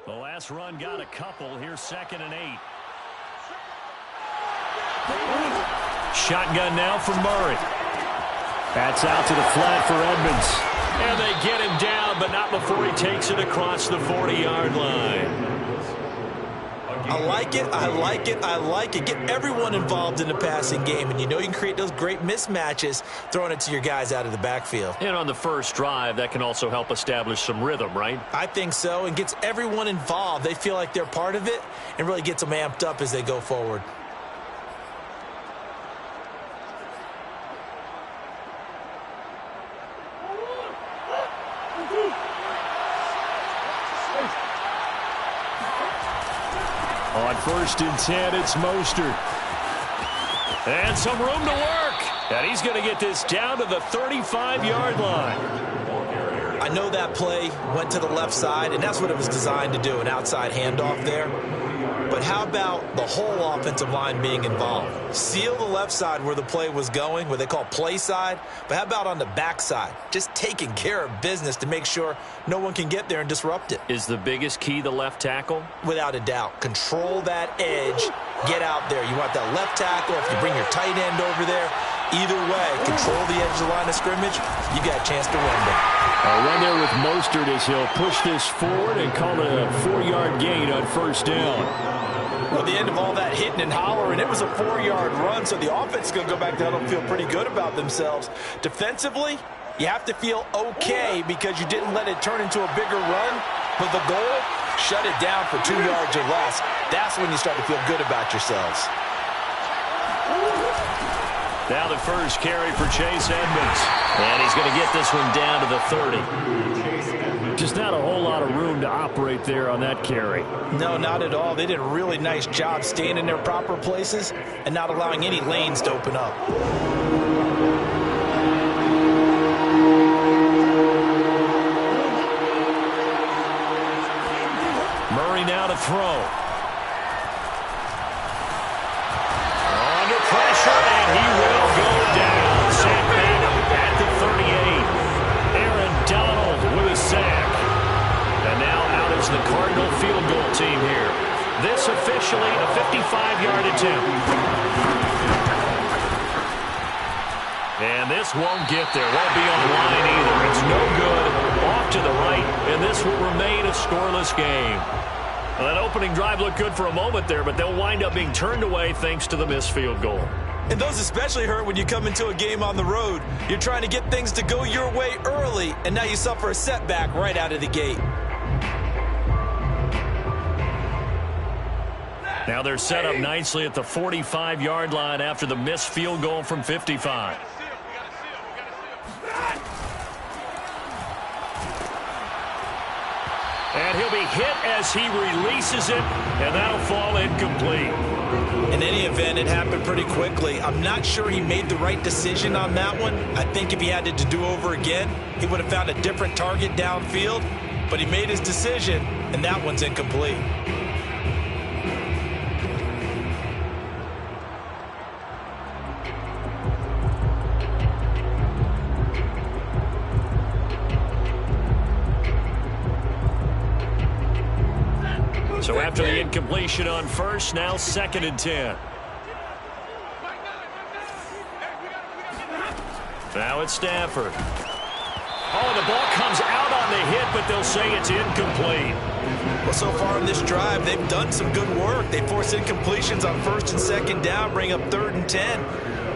The last run got a couple. Here's 2nd and 8. Shotgun now for Murray. That's out to the flat for Edmonds. And they get him down, but not before he takes it across the 40-yard line. I like it, I like it, I like it. Get everyone involved in the passing game, and you know you can create those great mismatches throwing it to your guys out of the backfield. And on the first drive, that can also help establish some rhythm, right? I think so, and gets everyone involved. They feel like they're part of it and really gets them amped up as they go forward. On 1st and 10, it's Mostert. And some room to work. And he's going to get this down to the 35-yard line. I know that play went to the left side, and that's what it was designed to do, an outside handoff there. But how about the whole offensive line being involved? Seal the left side where the play was going, what they call play side. But how about on the back side? Just taking care of business to make sure no one can get there and disrupt it. Is the biggest key the left tackle? Without a doubt. Control that edge. Get out there. You want that left tackle. If you bring your tight end over there, either way, control the edge of the line of scrimmage, you got a chance to run them. A run there with Mostert as he'll push this forward and call it a 4-yard gain on 1st down. Well, at the end of all that hitting and hollering, it was a 4-yard run, so the offense is going to go back down and feel pretty good about themselves. Defensively, you have to feel okay because you didn't let it turn into a bigger run, but the goal, shut it down for 2 yards or less. That's when you start to feel good about yourselves. Now the first carry for Chase Edmonds. And he's going to get this one down to the 30. Just not a whole lot of room to operate there on that carry. No, not at all. They did a really nice job staying in their proper places and not allowing any lanes to open up. Murray now to throw. Under pressure, and he will go down. Sack back at the 38. Aaron Donald with a sack. And now out is the Cardinal field goal team here. This officially a 55-yard attempt. And this won't get there. Won't be on the line either. It's no good. Off to the right, and this will remain a scoreless game. Well, that opening drive looked good for a moment there, but they'll wind up being turned away thanks to the missed field goal. And those especially hurt when you come into a game on the road. You're trying to get things to go your way early, and now you suffer a setback right out of the gate. Now they're set up nicely at the 45-yard line after the missed field goal from 55. And he'll be hit as he releases it, and that'll fall incomplete. In any event, it happened pretty quickly. I'm not sure he made the right decision on that one. I think if he had to do over again, he would have found a different target downfield. But he made his decision, and that one's incomplete. So after the incompletion on first, now 2nd and 10. Now it's Stafford. Oh, the ball comes out on the hit, but they'll say it's incomplete. Well, so far in this drive, they've done some good work. They force incompletions on 1st and 2nd down, bring up 3rd and 10.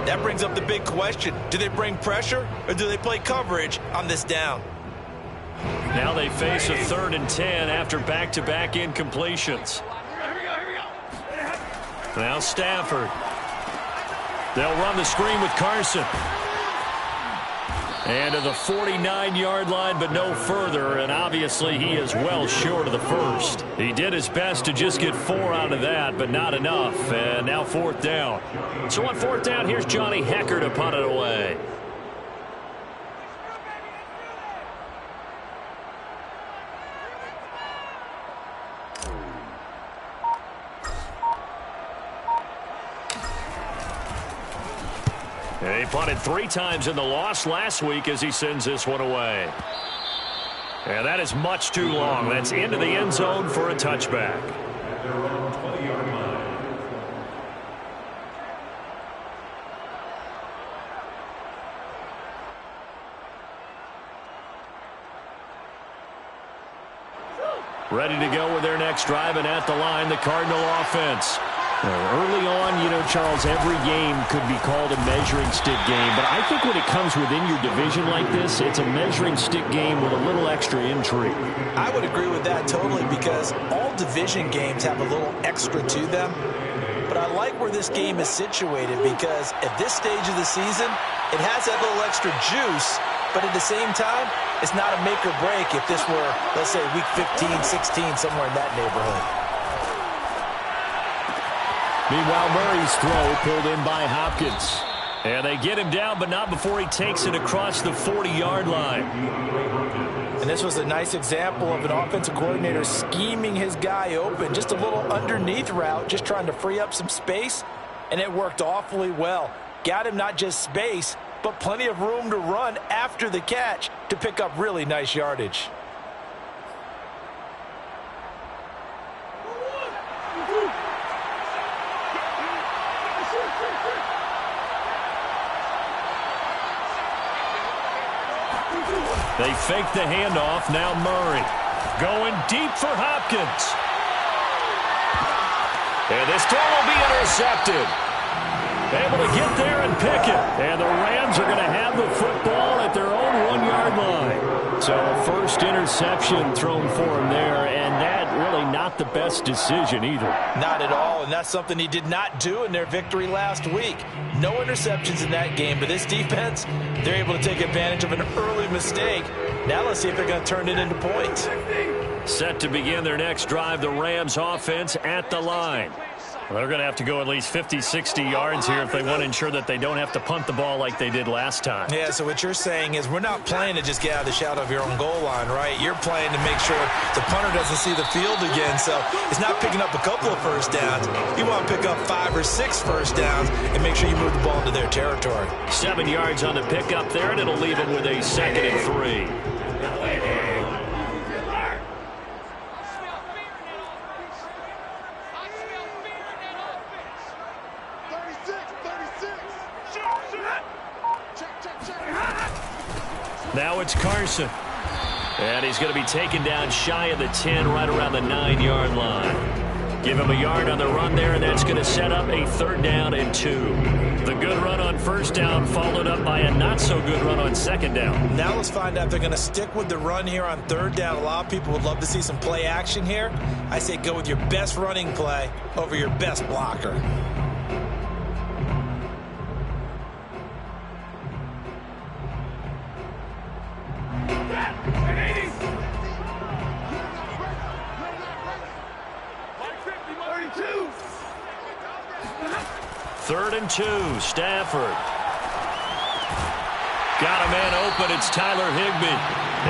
That brings up the big question. Do they bring pressure, or do they play coverage on this down? Now they face a 3rd and 10 after back-to-back incompletions. Now Stafford. They'll run the screen with Carson. And to the 49-yard line, but no further, and obviously he is well short of the first. He did his best to just get 4 out of that, but not enough, and now 4th down. So on 4th down, here's Johnny Hecker to punt it away. And he punted 3 times in the loss last week as he sends this one away. And that is much too long. That's into the end zone for a touchback. Ready to go with their next drive, and at the line, the Cardinal offense. Early on, you know, Charles, every game could be called a measuring stick game. But I think when it comes within your division like this, it's a measuring stick game with a little extra intrigue. I would agree with that totally, because all division games have a little extra to them. But I like where this game is situated, because at this stage of the season, it has that little extra juice. But at the same time, it's not a make or break if this were, let's say, week 15, 16, somewhere in that neighborhood. Meanwhile, Murray's throw pulled in by Hopkins. And they get him down, but not before he takes it across the 40-yard line. And this was a nice example of an offensive coordinator scheming his guy open. Just a little underneath route, just trying to free up some space. And it worked awfully well. Got him not just space, but plenty of room to run after the catch to pick up really nice yardage. They fake the handoff. Now Murray going deep for Hopkins. And this throw will be intercepted. Able to get there and pick it. And the Rams are going to have the football at their own 1-yard line. So first interception thrown for him there, and that really not the best decision either. Not at all, and that's something he did not do in their victory last week. No interceptions in that game, but this defense, they're able to take advantage of an early mistake. Now let's see if they're going to turn it into points. Set to begin their next drive, the Rams offense at the line. Well, they're going to have to go at least 50, 60 yards here if they want to ensure that they don't have to punt the ball like they did last time. Yeah, so what you're saying is we're not playing to just get out of the shadow of your own goal line, right? You're playing to make sure the punter doesn't see the field again. So it's not picking up a couple of first downs. You want to pick up 5 or 6 first downs and make sure you move the ball into their territory. 7 yards on the pickup there, and it'll leave them with a 2nd and 3. Now it's Carson. And he's going to be taken down shy of the 10, right around the 9-yard line. Give him a yard on the run there, and that's going to set up a 3rd down and 2. The good run on 1st down followed up by a not-so-good run on 2nd down. Now let's find out if they're going to stick with the run here on 3rd down. A lot of people would love to see some play action here. I say go with your best running play over your best blocker. Third and 2, Stafford. Got a man open, it's Tyler Higbee.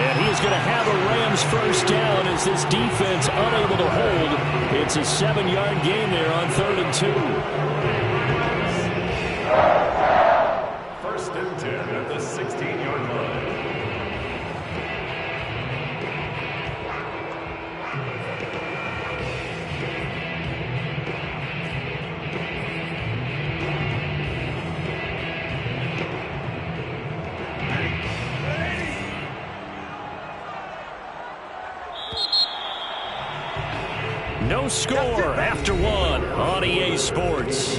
And he's going to have a Rams 1st down as this defense unable to hold. It's a 7-yard gain there on 3rd and 2. 1st and 10 at the 16-yard line. No score after 1 on EA Sports.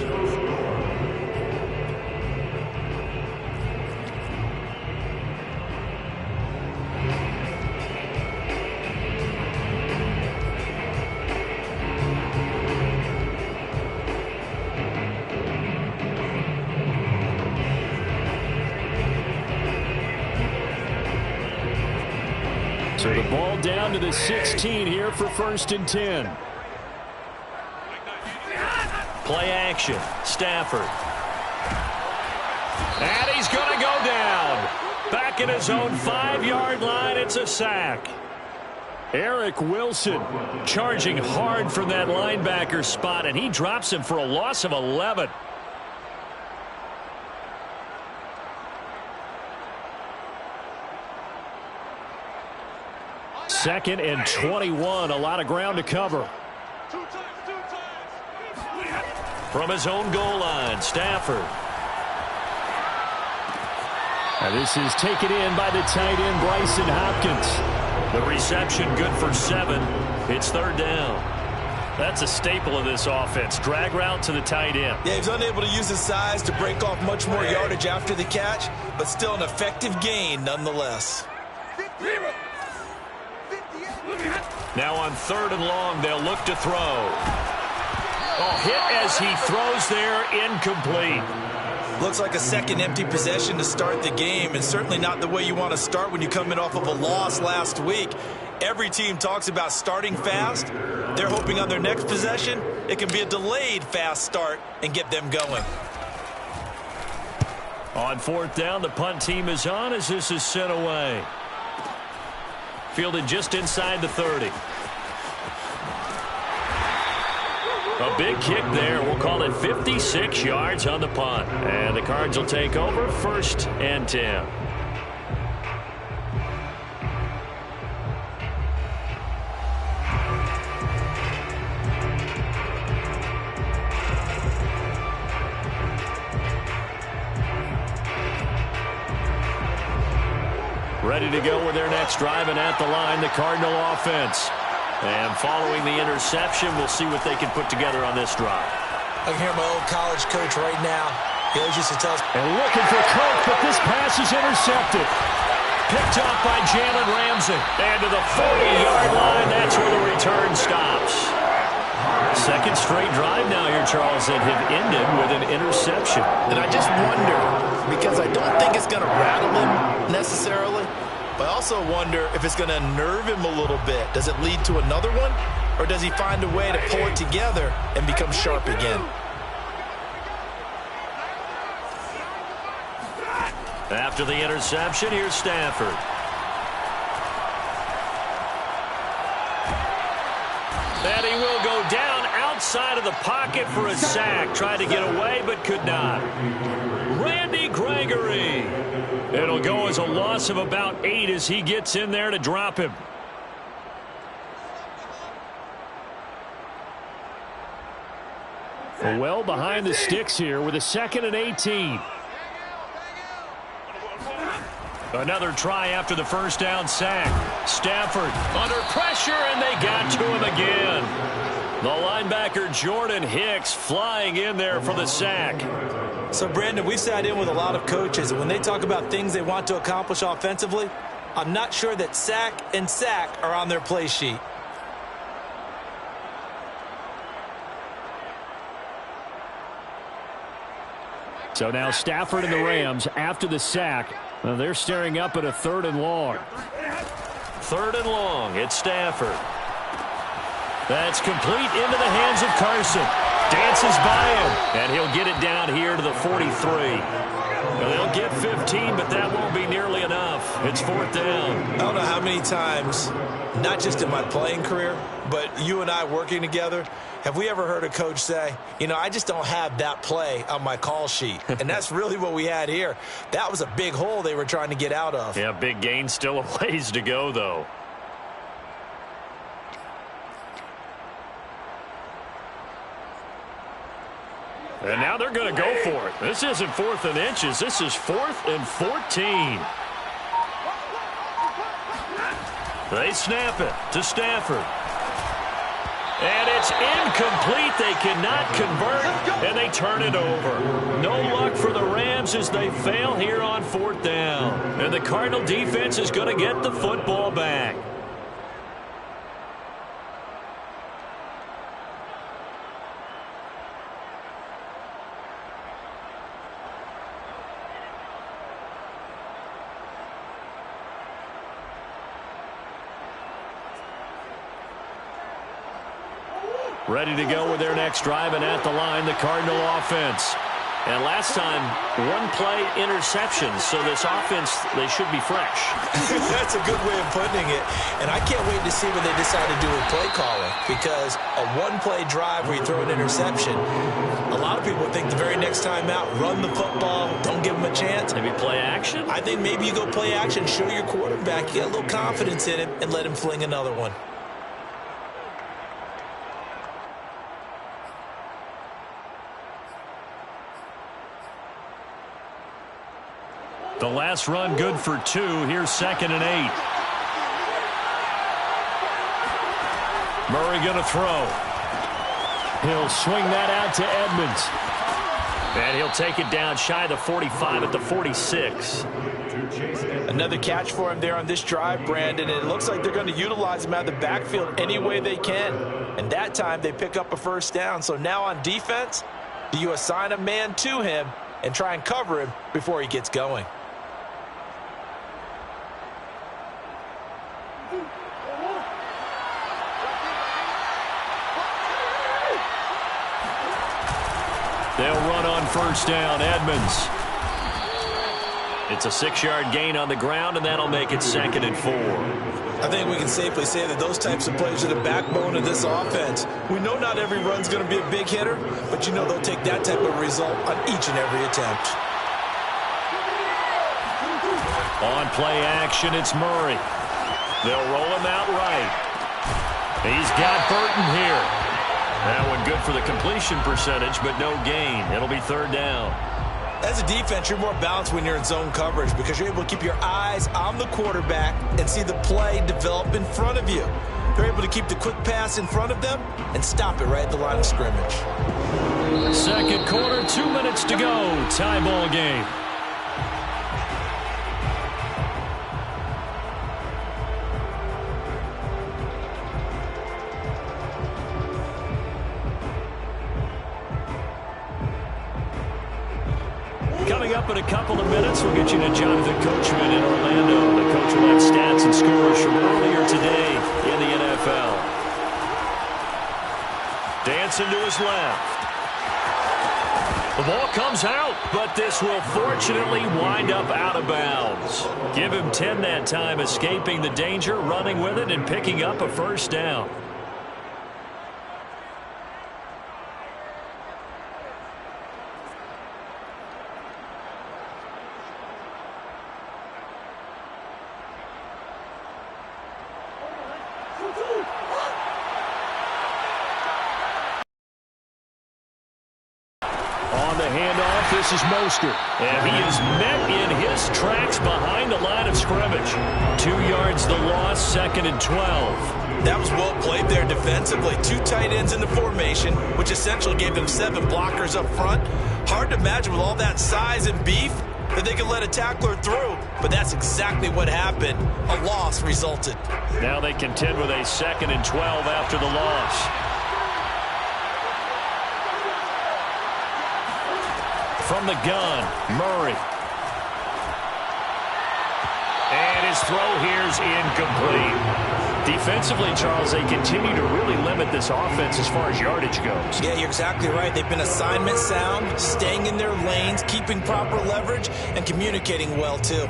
So the ball down to the 16 here for 1st and 10. Play action, Stafford. And he's going to go down. Back in his own 5-yard line, it's a sack. Eric Wilson charging hard from that linebacker spot, and he drops him for a loss of 11. 2nd and 21. A lot of ground to cover. From his own goal line, Stafford. And this is taken in by the tight end, Bryson Hopkins. The reception good for 7. It's 3rd down. That's a staple of this offense. Drag route to the tight end. Yeah, he's unable to use his size to break off much more yardage after the catch, but still an effective gain nonetheless. Now on 3rd and long, they'll look to throw. Oh, hit as he throws there, incomplete. Looks like a second empty possession to start the game, and certainly not the way you want to start when you're coming off of a loss last week. Every team talks about starting fast. They're hoping on their next possession, it can be a delayed fast start and get them going. On 4th down, the punt team is on as this is sent away. Fielded just inside the 30. A big kick there. We'll call it 56 yards on the punt. And the Cards will take over 1st and 10. Ready to go with their next drive, and at the line, the Cardinal offense. And following the interception, we'll see what they can put together on this drive. I can hear my old college coach right now. He always used to tell us. And looking for Cook, but this pass is intercepted. Picked up by Jalen Ramsey. And to the 40-yard line, that's where the return stops. 2nd straight drive now here, Charles, that have ended with an interception. And I just wonder, because I don't think it's going to rattle him necessarily, but I also wonder if it's going to nerve him a little bit. Does it lead to another one, or does he find a way to pull it together and become sharp again? After the interception, here's Stafford. And he will go down outside of the pocket for a sack. Tried to get away, but could not. Randy Gregory. It'll go as a loss of about 8 as he gets in there to drop him. Well behind the sticks here with a 2nd and 18. Another try after the 1st down sack. Stafford under pressure, and they got to him again. The linebacker Jordan Hicks flying in there for the sack. So, Brandon, we sat in with a lot of coaches, and when they talk about things they want to accomplish offensively, I'm not sure that sack and sack are on their play sheet. So now Stafford and the Rams after the sack. They're staring up at a 3rd and long. 3rd and long. It's Stafford. That's complete into the hands of Carson. Dances by him, and he'll get it down here to the 43. Now, they'll get 15, but that won't be nearly enough. It's 4th down. I don't know how many times, not just in my playing career, but you and I working together, have we ever heard a coach say, you know, I just don't have that play on my call sheet. And that's really what we had here. That was a big hole they were trying to get out of. Yeah, big gain, still a ways to go, though. And now they're going to go for it. This isn't 4th and inches. This is 4th and 14. They snap it to Stafford. And it's incomplete. They cannot convert, and they turn it over. No luck for the Rams as they fail here on 4th down. And the Cardinal defense is going to get the football back. Ready to go with their next drive, and at the line, the Cardinal offense. And last time, one play interceptions. So this offense, they should be fresh. That's a good way of putting it. And I can't wait to see what they decide to do with play calling, because a one-play drive where you throw an interception, a lot of people think the very next time out, run the football, don't give them a chance. Maybe play action? I think maybe you go play action, show your quarterback, you get a little confidence in him, and let him fling another one. The last run good for 2. Here's 2nd and 8. Murray going to throw. He'll swing that out to Edmonds. And he'll take it down shy of the 45 at the 46. Another catch for him there on this drive, Brandon. And it looks like they're going to utilize him out of the backfield any way they can. And that time they pick up a first down. So now on defense, do you assign a man to him and try and cover him before he gets going? They'll run on first down. Edmonds. It's a 6-yard gain on the ground, and that'll make it 2nd and 4. I think we can safely say that those types of plays are the backbone of this offense. We know not every run's going to be a big hitter, but you know they'll take that type of result on each and every attempt. On play action, it's Murray. They'll roll him out right. He's got Burton here. That one good for the completion percentage, but no gain. It'll be 3rd down. As a defense, you're more balanced when you're in zone coverage because you're able to keep your eyes on the quarterback and see the play develop in front of you. They're able to keep the quick pass in front of them and stop it right at the line of scrimmage. 2nd quarter, 2 minutes to go. Tie ball game. Coming up in a couple of minutes, we'll get you to Jonathan Coachman in Orlando. The coach will have stats and scores from earlier today in the NFL. Dancing to his left. The ball comes out, but this will fortunately wind up out of bounds. Give him 10 that time, escaping the danger, running with it, and picking up a first down. This is Mostert, and he is met in his tracks behind the line of scrimmage. 2 yards the loss, 2nd and 12. That was well played there defensively. 2 tight ends in the formation, which essentially gave them 7 blockers up front. Hard to imagine with all that size and beef that they could let a tackler through, but that's exactly what happened. A loss resulted. Now they contend with a 2nd and 12 after the loss. From the gun, Murray. And his throw here's incomplete. Defensively, Charles, they continue to really limit this offense as far as yardage goes. Yeah, you're exactly right. They've been assignment sound, staying in their lanes, keeping proper leverage, and communicating well, too.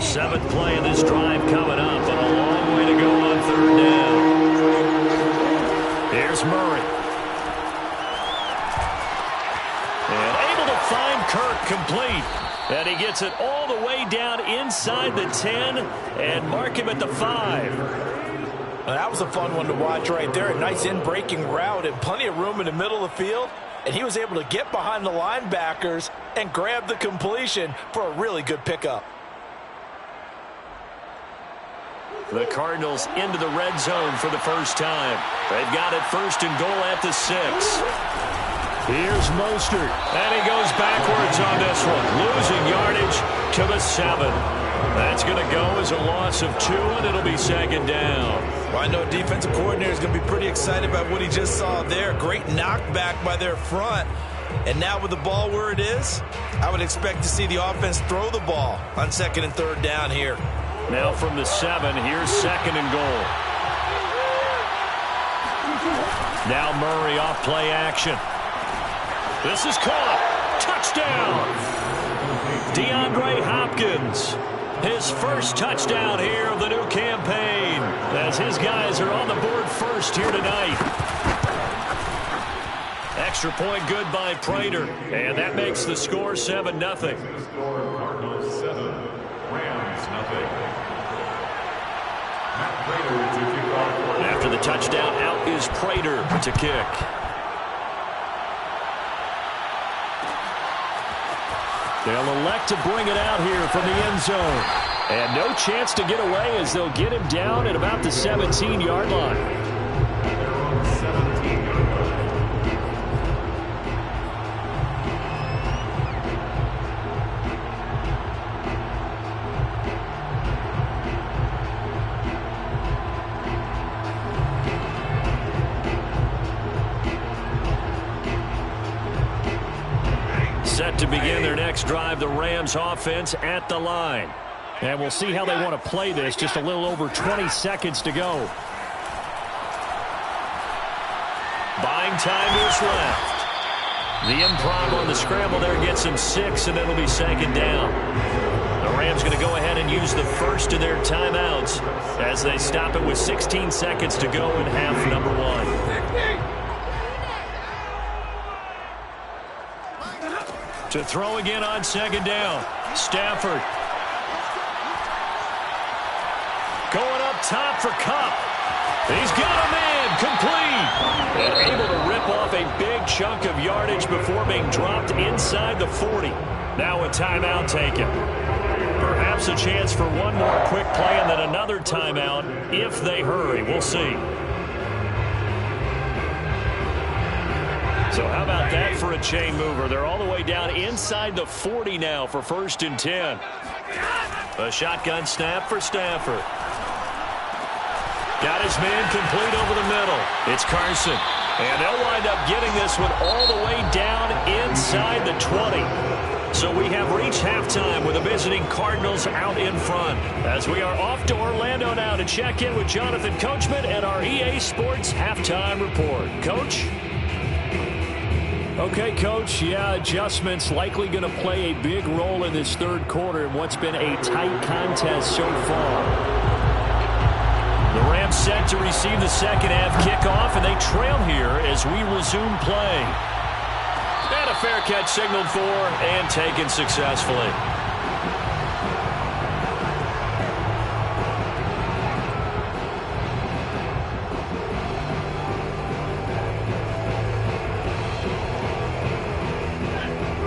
Seventh play of this drive coming up, and a long way to go on 3rd down. Here's Murray. And able to find Kirk complete. And he gets it all the way down inside the 10 and mark him at the 5. Well, that was a fun one to watch right there. A nice in-breaking route and plenty of room in the middle of the field. And he was able to get behind the linebackers and grab the completion for a really good pickup. The Cardinals into the red zone for the first time. They've got it 1st and goal at the 6. Here's Mostert. And he goes backwards on this one. Losing yardage to the 7. That's going to go as a loss of 2, and it'll be 2nd down. Well, I know defensive coordinator is going to be pretty excited about what he just saw there. Great knockback by their front. And now with the ball where it is, I would expect to see the offense throw the ball on 2nd and 3rd down here. Now from the 7, here's 2nd and goal. Now Murray off play action. This is caught. Touchdown. DeAndre Hopkins. His first touchdown here of the new campaign, as his guys are on the board first here tonight. Extra point good by Prater, and that makes the score 7-0. Cardinals 7, Rams 0. Matt Prater to kick off. After the touchdown, out is Prater to kick. They'll elect to bring it out here from the end zone. And no chance to get away as they'll get him down at about the 17-yard line. They're on the 17-yard line. Set to begin their next drive, the Rams offense at the line. And we'll see how they want to play this. Just a little over 20 seconds to go. Buying time is left. The improv on the scramble there gets him 6, and it'll be 2nd down. The Rams going to go ahead and use the first of their timeouts as they stop it with 16 seconds to go in half number 1. To throw again on 2nd down. Stafford. Going up top for Kupp. He's got a man complete. And able to rip off a big chunk of yardage before being dropped inside the 40. Now a timeout taken. Perhaps a chance for one more quick play and then another timeout if they hurry. We'll see. So how about that for a chain mover? They're all the way down inside the 40 now for 1st and 10. A shotgun snap for Stafford. Got his man complete over the middle. It's Carson. And they'll wind up getting this one all the way down inside the 20. So we have reached halftime with the visiting Cardinals out in front. As we are off to Orlando now to check in with Jonathan Coachman and our EA Sports Halftime Report. Coach? Okay, Coach, yeah, adjustments likely going to play a big role in this 3rd quarter in what's been a tight contest so far. The Rams set to receive the 2nd half kickoff, and they trail here as we resume play. And a fair catch signaled for and taken successfully.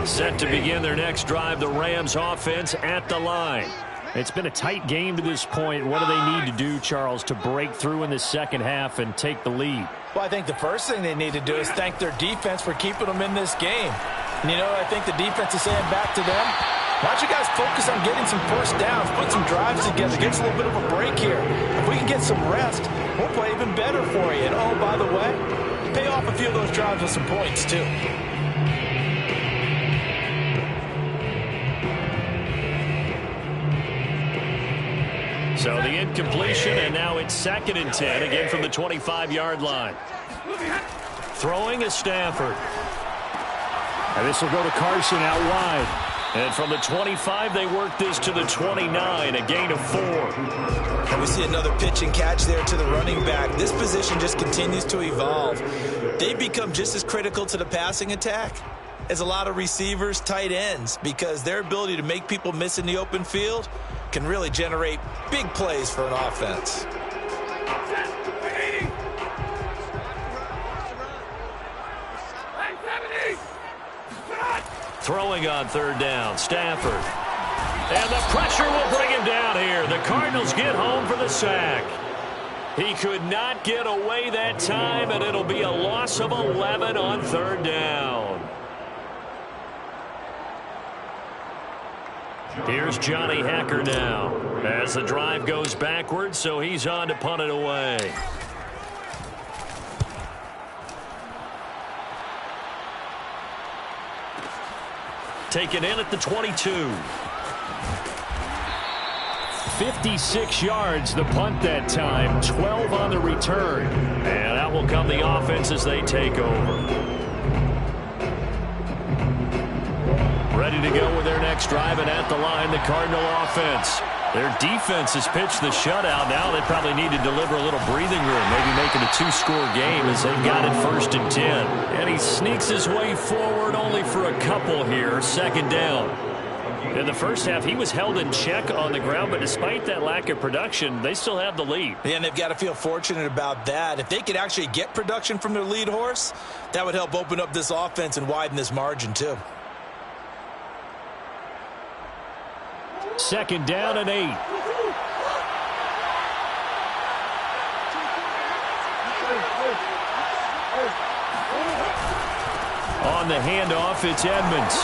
Set to begin their next drive, the Rams offense at the line. It's been a tight game to this point. What do they need to do, Charles, to break through in the 2nd half and take the lead? Well, I think the first thing they need to do is thank their defense for keeping them in this game. And, you know, I think the defense is saying back to them, why don't you guys focus on getting some first downs, put some drives together, get us a little bit of a break here. If we can get some rest, we'll play even better for you. And, oh, by the way, pay off a few of those drives with some points, too. So the incompletion, and now it's 2nd and 10, again from the 25-yard line. Throwing is Stafford. And this will go to Carson out wide. And from the 25, they work this to the 29, a gain of 4. And we see another pitch and catch there to the running back. This position just continues to evolve. They become just as critical to the passing attack as a lot of receivers, tight ends, because their ability to make people miss in the open field can really generate big plays for an offense. Throwing on 3rd down, Stafford. And the pressure will bring him down here. The Cardinals get home for the sack. He could not get away that time, and it'll be a loss of 11 on 3rd down. Here's Johnny Hacker now as the drive goes backwards, so he's on to punt it away. Taken in at the 22. 56 yards, the punt that time, 12 on the return. And out will come the offense as they take over. Ready to go with their next drive, and at the line, the Cardinal offense. Their defense has pitched the shutout. Now they probably need to deliver a little breathing room, maybe make it a two-score game as they've got it 1st and 10. And he sneaks his way forward only for a couple here, 2nd down. In the first half, he was held in check on the ground, but despite that lack of production, they still have the lead. Yeah, and they've got to feel fortunate about that. If they could actually get production from their lead horse, that would help open up this offense and widen this margin too. 2nd down and 8. On the handoff, it's Edmonds.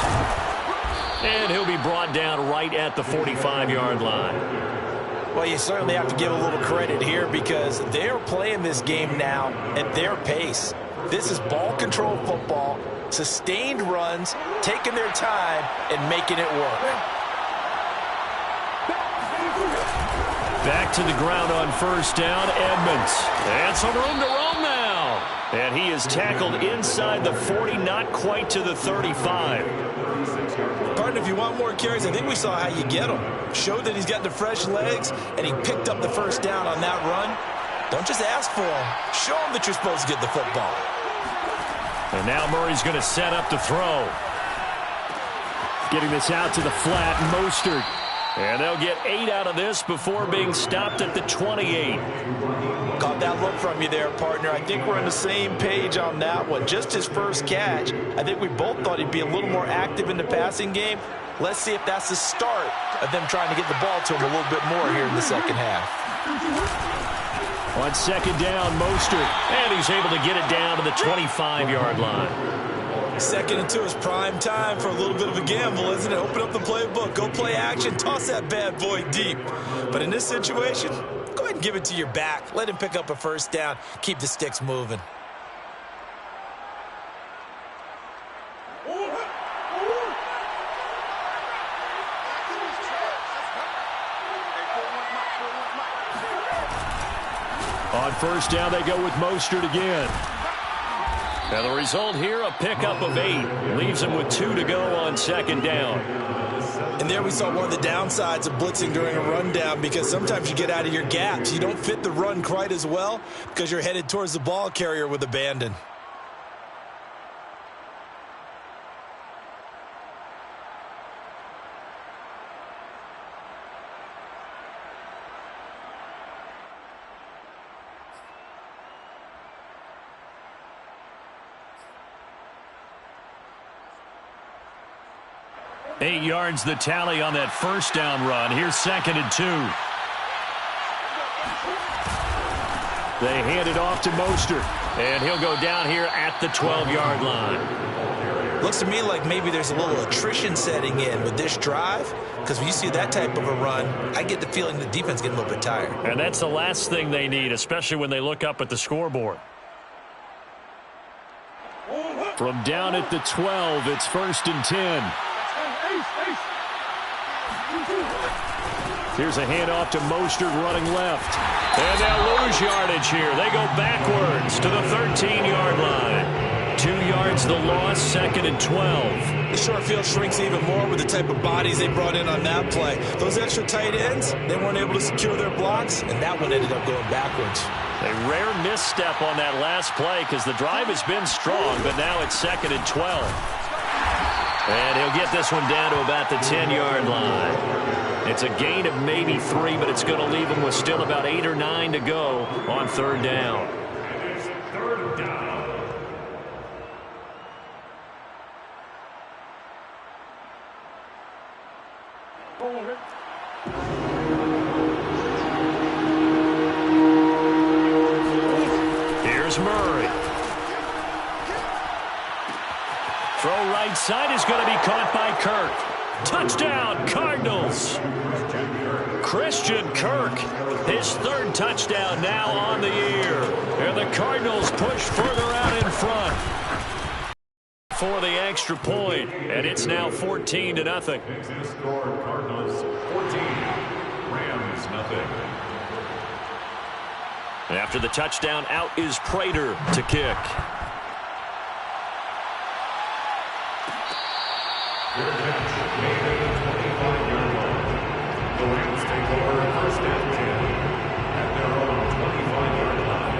And he'll be brought down right at the 45-yard line. Well, you certainly have to give a little credit here because they're playing this game now at their pace. This is ball control football, sustained runs, taking their time, and making it work. Back to the ground on 1st down, Edmonds. And some room to roam now. And he is tackled inside the 40, not quite to the 35. Partner, if you want more carries, I think we saw how you get them. Showed that he's got the fresh legs, and he picked up the 1st down on that run. Don't just ask for them. Show them that you're supposed to get the football. And now Murray's going to set up to throw. Getting this out to the flat, Mostert. And they'll get 8 out of this before being stopped at the 28. Caught that look from you there, partner. I think we're on the same page on that one. Just his first catch. I think we both thought he'd be a little more active in the passing game. Let's see if that's the start of them trying to get the ball to him a little bit more here in the 2nd half. On 2nd down, Mostert. And he's able to get it down to the 25-yard line. 2nd and 2 is prime time for a little bit of a gamble, isn't it? Open up the playbook, go play action, toss that bad boy deep. But in this situation, go ahead and give it to your back. Let him pick up a 1st down. Keep the sticks moving. On 1st down, they go with Mostert again. Now the result here, a pickup of 8. Leaves him with 2 to go on 2nd down. And there we saw one of the downsides of blitzing during a rundown because sometimes you get out of your gaps. You don't fit the run quite as well because you're headed towards the ball carrier with abandon. Eight yards the tally on that 1st down run. Here's 2nd and 2. They hand it off to Mostert, and he'll go down here at the 12-yard line. Looks to me like maybe there's a little attrition setting in with this drive because when you see that type of a run, I get the feeling the defense getting a little bit tired. And that's the last thing they need, especially when they look up at the scoreboard. From down at the 12, it's 1st and 10. Here's a handoff to Mostert running left. And they'll lose yardage here. They go backwards to the 13-yard line. 2 yards the loss, 2nd and 12. The short field shrinks even more with the type of bodies they brought in on that play. Those extra tight ends, they weren't able to secure their blocks, and that one ended up going backwards. A rare misstep on that last play because the drive has been strong, but now it's 2nd and 12. And he'll get this one down to about the 10-yard line. It's a gain of maybe 3, but it's going to leave him with still about 8 or 9 to go on 3rd down. And it's 3rd down. Here's Murray. Throw right side is going to be caught by Kirk. Touchdown, Cardinals. Christian Kirk, his 3rd touchdown now on the year. And the Cardinals push further out in front for the extra point. And it's now 14-0. Score Cardinals 14. Rams, nothing. After the touchdown, out is Prater to kick. Their catch made at the 25-yard line. The Rams take over first and 10 at their own 25-yard line.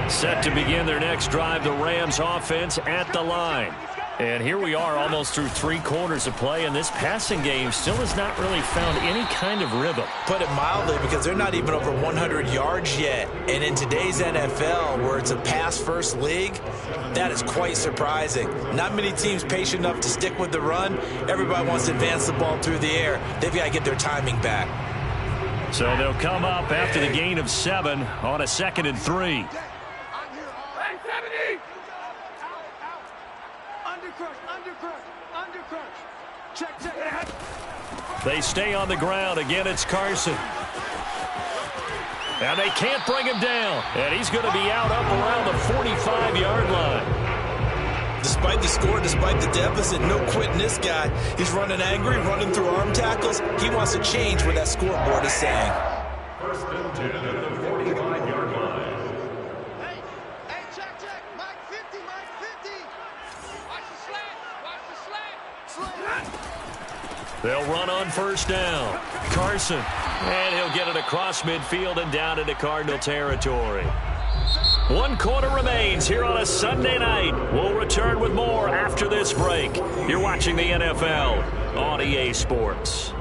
Set to begin their next drive, the Rams offense at the line. And here we are almost through 3 quarters of play, and this passing game still has not really found any kind of rhythm. Put it mildly, because they're not even over 100 yards yet. And in today's NFL, where it's a pass-first league, that is quite surprising. Not many teams patient enough to stick with the run. Everybody wants to advance the ball through the air. They've got to get their timing back. So they'll come up after the gain of 7 on a 2nd and 3. They stay on the ground. Again, it's Carson. And they can't bring him down. And he's going to be out up around the 45-yard line. Despite the score, despite the deficit, no quitting this guy. He's running angry, running through arm tackles. He wants to change what that scoreboard is saying. First and 10 at the 45-yard line. Hey, check. Mike 50, Mike 50. Watch the slant. They'll run on first down. Carson. And he'll get it across midfield and down into Cardinal territory. 1 quarter remains here on a Sunday night. We'll return with more after this break. You're watching the NFL on EA Sports.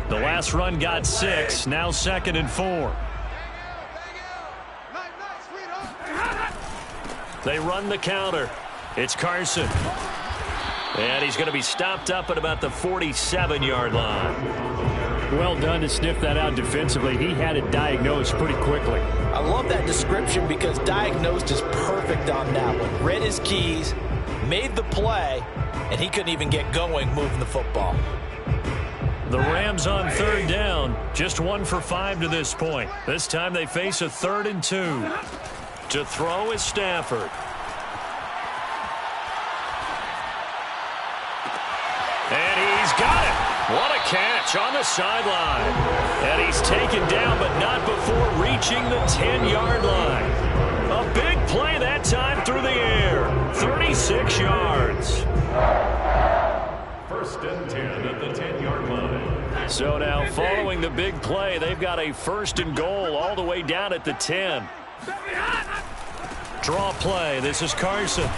The last run got 6, now 2nd and 4. They run the counter. It's Carson. And he's going to be stopped up at about the 47-yard line. Well done to sniff that out defensively. He had it diagnosed pretty quickly. I love that description because diagnosed is perfect on that one. Read his keys, made the play, and he couldn't even get going moving the football. The Rams on 3rd down, just 1 for 5 to this point. This time they face a 3rd and 2. To throw is Stafford. And he's got it. What a catch on the sideline. And he's taken down, but not before reaching the 10-yard line. A big play that time through the air. 36 yards. First and 10 at the 10-yard line. So now following the big play, they've got a 1st and goal all the way down at the 10. Draw play. This is Carson.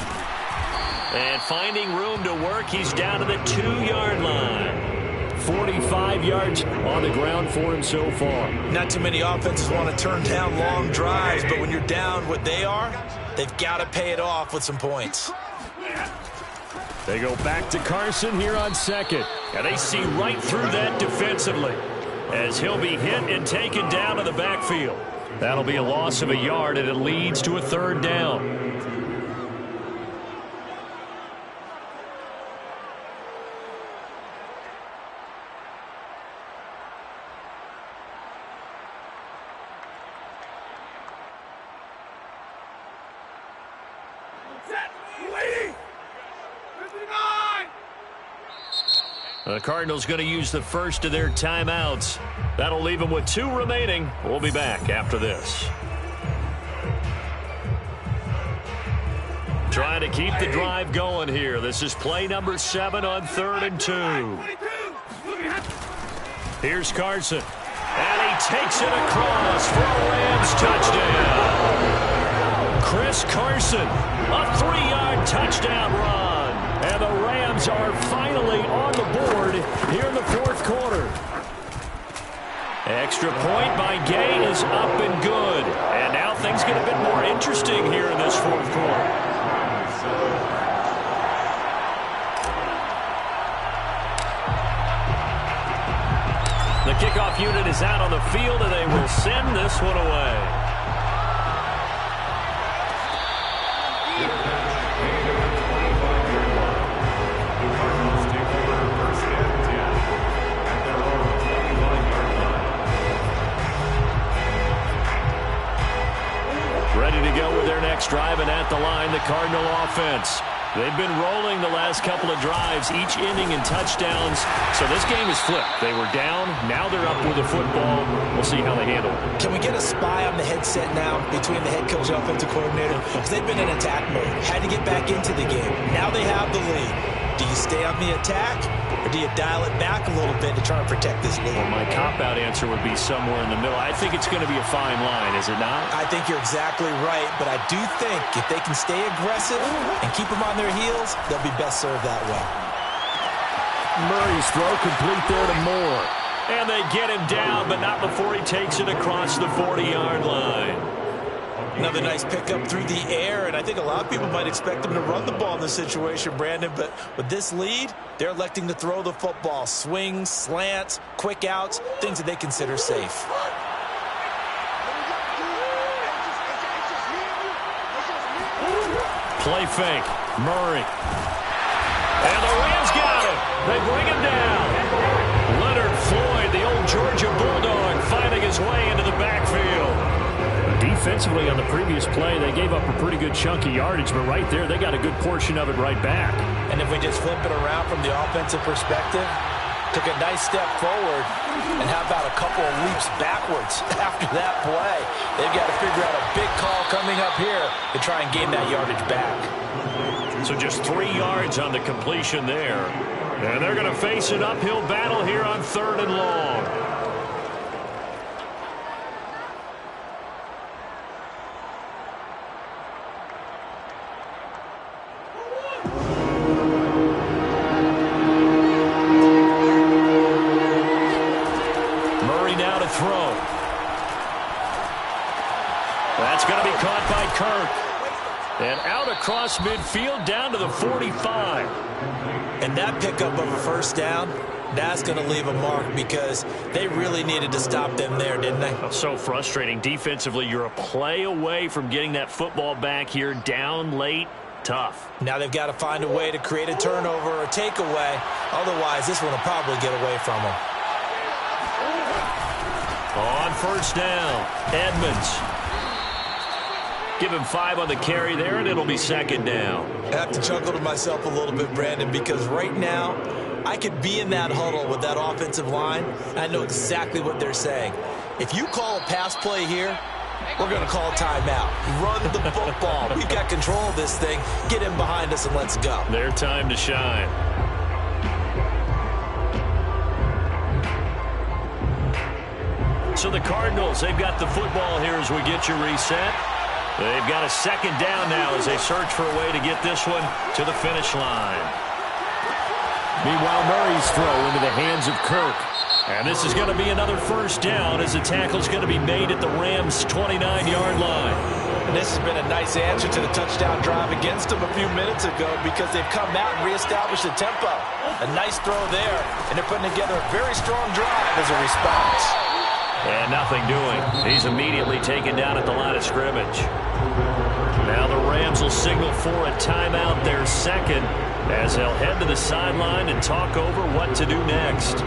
And finding room to work, he's down to the 2-yard line. 45 yards on the ground for him so far. Not too many offenses want to turn down long drives, but when you're down what they are, they've got to pay it off with some points. They go back to Carson here on 2nd. And they see right through that defensively as he'll be hit and taken down to the backfield. That'll be a loss of a yard, and it leads to a 3rd down. The Cardinals going to use the first of their timeouts. That'll leave them with 2 remaining. We'll be back after this. Trying to keep the drive going here. This is play number 7 on 3rd and 2. Here's Carson. And he takes it across for a Rams touchdown. Chris Carson, a 3-yard touchdown run. And the Rams are finally on the board here in the 4th quarter. Extra point by Gay is up and good. And now things get a bit more interesting here in this 4th quarter. The kickoff unit is out on the field, and they will send this one away. Ready to go with their next drive, and at the line, the Cardinal offense. They've been rolling the last couple of drives, each ending in touchdowns. So this game is flipped. They were down. Now they're up with the football. We'll see how they handle it. Can we get a spy on the headset now between the head coach and offensive coordinator? Because they've been in attack mode. Had to get back into the game. Now they have the lead. Do you stay on the attack, or do you dial it back a little bit to try and protect this lead? Well, my cop-out answer would be somewhere in the middle. I think it's going to be a fine line, is it not? I think you're exactly right, but I do think if they can stay aggressive and keep them on their heels, they'll be best served that way. Murray's throw complete there to Moore. And they get him down, but not before he takes it across the 40-yard line. Another nice pickup through the air, and I think a lot of people might expect them to run the ball in this situation, Brandon, but with this lead, they're electing to throw the football. Swings, slants, quick outs, things that they consider safe. Play fake. Murray. And the Rams got him. They bring him down. Leonard Floyd, the old Georgia Bulldog, finding his way into the backfield. Defensively on the previous play, they gave up a pretty good chunk of yardage, but right there, they got a good portion of it right back. And if we just flip it around from the offensive perspective, took a nice step forward, and how about a couple of leaps backwards after that play? They've got to figure out a big call coming up here to try and gain that yardage back. So just 3 yards on the completion there. And they're going to face an uphill battle here on 3rd and long. Throw. That's going to be caught by Kirk. And out across midfield down to the 45. And that pickup of a first down, that's going to leave a mark because they really needed to stop them there, didn't they? So frustrating. Defensively, you're a play away from getting that football back here down late. Tough. Now they've got to find a way to create a turnover or a takeaway. Otherwise, this one will probably get away from them. On first down, Edmonds. Give him 5 on the carry there, and it'll be 2nd down. I have to chuckle to myself a little bit, Brandon, because right now I could be in that huddle with that offensive line. I know exactly what they're saying. If you call a pass play here, we're going to call a timeout. Run the football. We've got control of this thing. Get in behind us and let's go. Their time to shine. So the Cardinals, they've got the football here as we get you reset. They've got a 2nd down now as they search for a way to get this one to the finish line. Meanwhile, Murray's throw into the hands of Kirk. And this is going to be another first down as the tackle's going to be made at the Rams' 29-yard line. And this has been a nice answer to the touchdown drive against them a few minutes ago because they've come out and reestablished the tempo. A nice throw there, and they're putting together a very strong drive as a response. And nothing doing. He's immediately taken down at the line of scrimmage. Now the Rams will signal for a timeout, their 2nd, as they'll head to the sideline and talk over what to do next.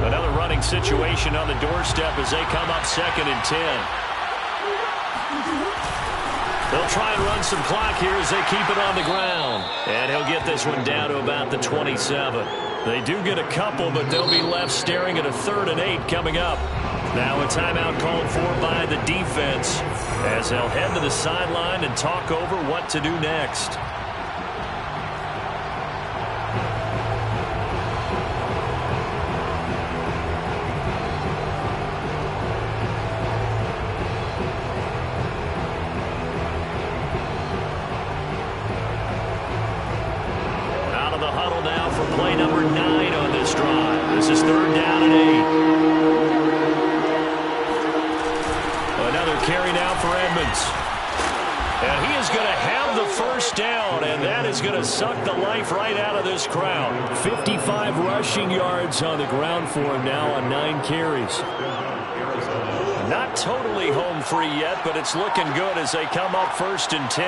Another running situation on the doorstep as they come up 2nd and 10. They'll try and run some clock here as they keep it on the ground. And he'll get this one down to about the 27. They do get a couple, but they'll be left staring at a 3rd and 8 coming up. Now a timeout called for by the defense as they'll head to the sideline and talk over what to do next. Play number 9 on this drive. This is 3rd down and 8. Another carry now for Edmonds. And he is going to have the first down, and that is going to suck the life right out of this crowd. 55 rushing yards on the ground for him now on 9 carries. Not totally home free yet, but it's looking good as they come up 1st and 10.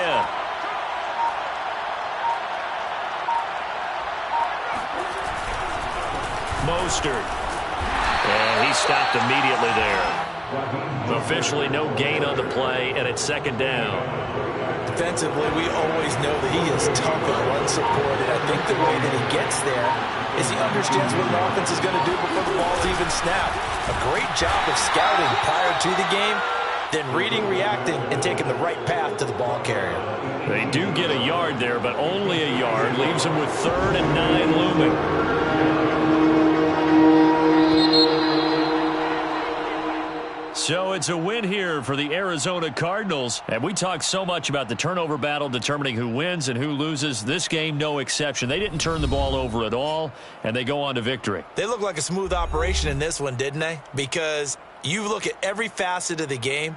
Mostert. And he stopped immediately there. Officially no gain on the play, and it's 2nd down. Defensively, we always know that he is tough and run supported. I think the way that he gets there is he understands what an offense is going to do before the ball's even snapped. A great job of scouting prior to the game, then reading, reacting, and taking the right path to the ball carrier. They do get a yard there, but only a yard. Leaves them with 3rd and 9 looming. So it's a win here for the Arizona Cardinals. And we talk so much about the turnover battle determining who wins and who loses. This game, no exception. They didn't turn the ball over at all, and they go on to victory. They look like a smooth operation in this one, didn't they? Because you look at every facet of the game,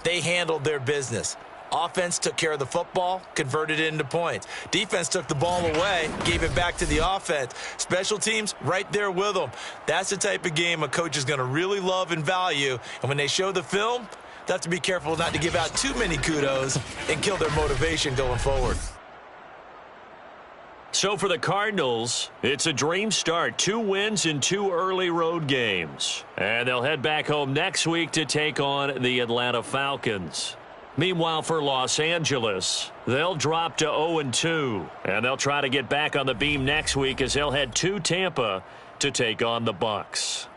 they handled their business. Offense took care of the football, converted it into points. Defense took the ball away, gave it back to the offense. Special teams, right there with them. That's the type of game a coach is going to really love and value. And when they show the film, they have to be careful not to give out too many kudos and kill their motivation going forward. So for the Cardinals, it's a dream start. 2 wins in 2 early road games. And they'll head back home next week to take on the Atlanta Falcons. Meanwhile, for Los Angeles, they'll drop to 0-2, and they'll try to get back on the beam next week as they'll head to Tampa to take on the Bucs.